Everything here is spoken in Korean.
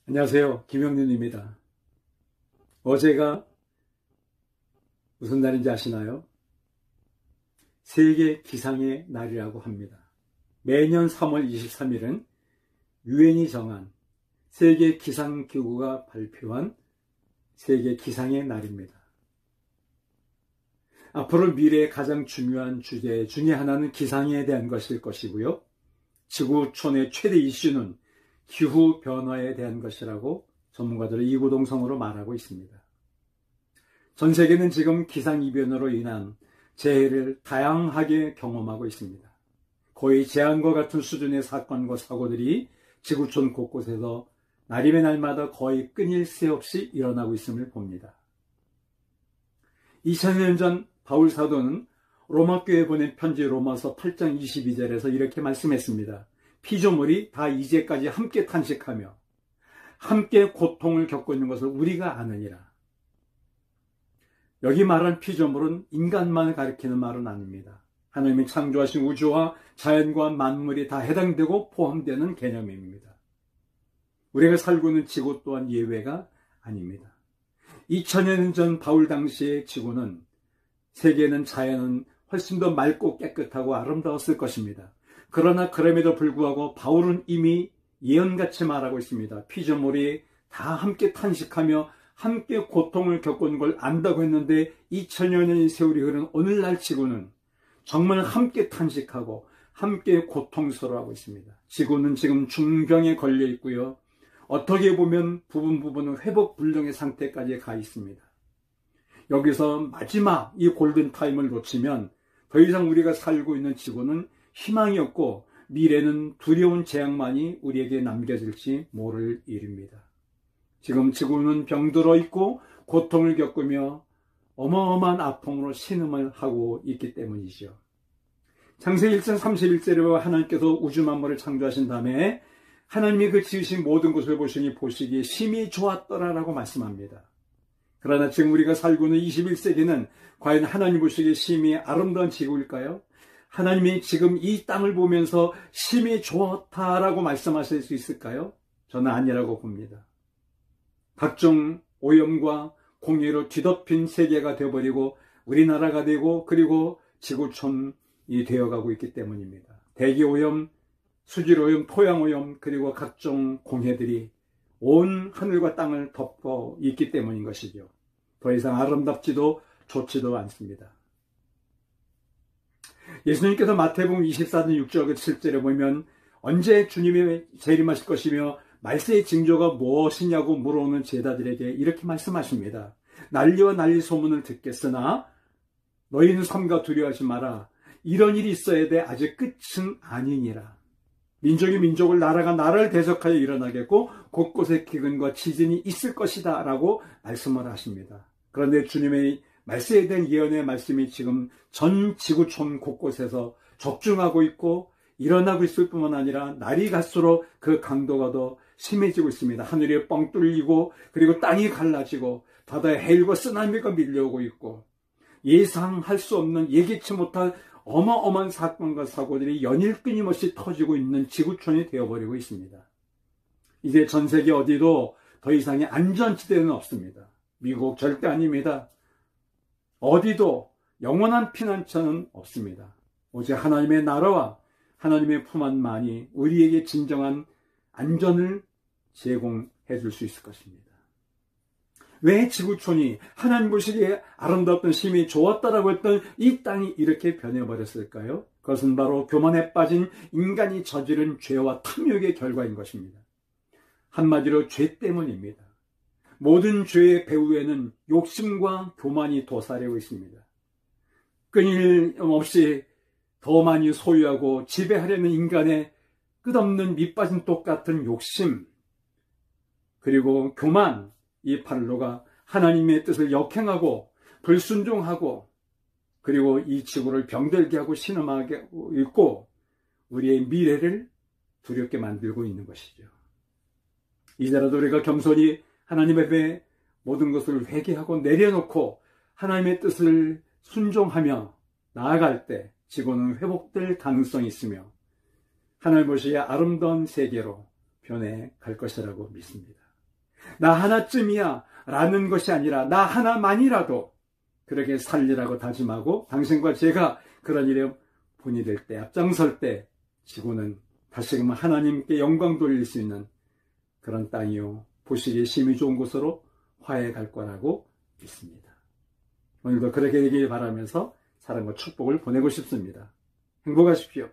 안녕하세요. 김영윤입니다. 어제가 무슨 날인지 아시나요? 세계 기상의 날이라고 합니다. 매년 3월 23일은 유엔이 정한 세계 기상기구가 발표한 세계 기상의 날입니다. 앞으로 미래의 가장 중요한 주제 중에 하나는 기상에 대한 것일 것이고요. 지구촌의 최대 이슈는 기후변화에 대한 것이라고 전문가들은 이구동성으로 말하고 있습니다. 전 세계는 지금 기상이변으로 인한 재해를 다양하게 경험하고 있습니다. 거의 재앙과 같은 수준의 사건과 사고들이 지구촌 곳곳에서 날이면 날마다 거의 끊일 새 없이 일어나고 있음을 봅니다. 2000년 전 바울 사도는 로마교회에 보낸 편지 로마서 8장 22절에서 이렇게 말씀했습니다. 피조물이 다 이제까지 함께 탄식하며 함께 고통을 겪고 있는 것을 우리가 아느니라. 여기 말한 피조물은 인간만을 가리키는 말은 아닙니다. 하나님이 창조하신 우주와 자연과 만물이 다 해당되고 포함되는 개념입니다. 우리가 살고 있는 지구 또한 예외가 아닙니다. 2000여 년 전 바울 당시의 지구는, 세계는, 자연은 훨씬 더 맑고 깨끗하고 아름다웠을 것입니다. 그러나 그럼에도 불구하고 바울은 이미 예언같이 말하고 있습니다. 피조물이 다 함께 탄식하며 함께 고통을 겪은 걸 안다고 했는데 2000여 년의 세월이 흐른 오늘날 지구는 정말 함께 탄식하고 함께 고통스러워하고 있습니다. 지구는 지금 중병에 걸려 있고요. 어떻게 보면 부분은 회복 불능의 상태까지 가 있습니다. 여기서 마지막 이 골든타임을 놓치면 더 이상 우리가 살고 있는 지구는 희망이 없고 미래는 두려운 재앙만이 우리에게 남겨질지 모를 일입니다. 지금 지구는 병들어 있고 고통을 겪으며 어마어마한 아픔으로 신음을 하고 있기 때문이죠. 창세기 1장 31절에 하나님께서 우주 만물을 창조하신 다음에 하나님이 그 지으신 모든 것을 보시니 보시기에 심히 좋았더라라고 말씀합니다. 그러나 지금 우리가 살고 있는 21세기는 과연 하나님 보시기에 심히 아름다운 지구일까요? 하나님이 지금 이 땅을 보면서 심히 좋다라고 말씀하실 수 있을까요? 저는 아니라고 봅니다. 각종 오염과 공해로 뒤덮인 세계가 되어버리고 우리나라가 되고 그리고 지구촌이 되어가고 있기 때문입니다. 대기오염, 수질오염, 토양오염 그리고 각종 공해들이 온 하늘과 땅을 덮고 있기 때문인 것이죠. 더 이상 아름답지도 좋지도 않습니다. 예수님께서 마태복음 24장 6절 7절에 보면 언제 주님이 재림하실 것이며 말세의 징조가 무엇이냐고 물어오는 제자들에게 이렇게 말씀하십니다. 난리와 난리 소문을 듣겠으나 너희는 삼가 두려워하지 마라. 이런 일이 있어야 돼. 아직 끝은 아니니라. 민족이 민족을, 나라가 나라를 대적하여 일어나겠고 곳곳에 기근과 지진이 있을 것이다 라고 말씀을 하십니다. 그런데 주님의 말세에 대한 예언의 말씀이 지금 전 지구촌 곳곳에서 적중하고 있고 일어나고 있을 뿐만 아니라 날이 갈수록 그 강도가 더 심해지고 있습니다. 하늘이 뻥 뚫리고 그리고 땅이 갈라지고 바다에 해일과 쓰나미가 밀려오고 있고 예상할 수 없는, 예기치 못할 어마어마한 사건과 사고들이 연일 끊임없이 터지고 있는 지구촌이 되어버리고 있습니다. 이제 전 세계 어디도 더 이상의 안전지대는 없습니다. 미국 절대 아닙니다. 어디도 영원한 피난처는 없습니다. 오직 하나님의 나라와 하나님의 품 안만이 우리에게 진정한 안전을 제공해 줄 수 있을 것입니다. 왜 지구촌이 하나님 보시기에 아름답던 심히 좋았다라고 했던 이 땅이 이렇게 변해버렸을까요? 그것은 바로 교만에 빠진 인간이 저지른 죄와 탐욕의 결과인 것입니다. 한마디로 죄 때문입니다. 모든 죄의 배후에는 욕심과 교만이 도사리고 있습니다. 끊임없이 더 많이 소유하고 지배하려는 인간의 끝없는 밑빠진 똑같은 욕심, 그리고 교만, 이 판로가 하나님의 뜻을 역행하고 불순종하고 그리고 이 지구를 병들게 하고 신음하게 있고 우리의 미래를 두렵게 만들고 있는 것이죠. 이제라도 우리가 겸손히 하나님 앞에 모든 것을 회개하고 내려놓고 하나님의 뜻을 순종하며 나아갈 때 지구는 회복될 가능성이 있으며 하늘 보시기에 아름다운 세계로 변해 갈 것이라고 믿습니다. 나 하나쯤이야 라는 것이 아니라 나 하나만이라도 그렇게 살리라고 다짐하고 당신과 제가 그런 일에 본이 될 때, 앞장설 때 지구는 다시금 하나님께 영광 돌릴 수 있는 그런 땅이요, 보시기에 심히 좋은 곳으로 화해 갈 거라고 믿습니다. 오늘도 그렇게 되길 바라면서 사랑과 축복을 보내고 싶습니다. 행복하십시오.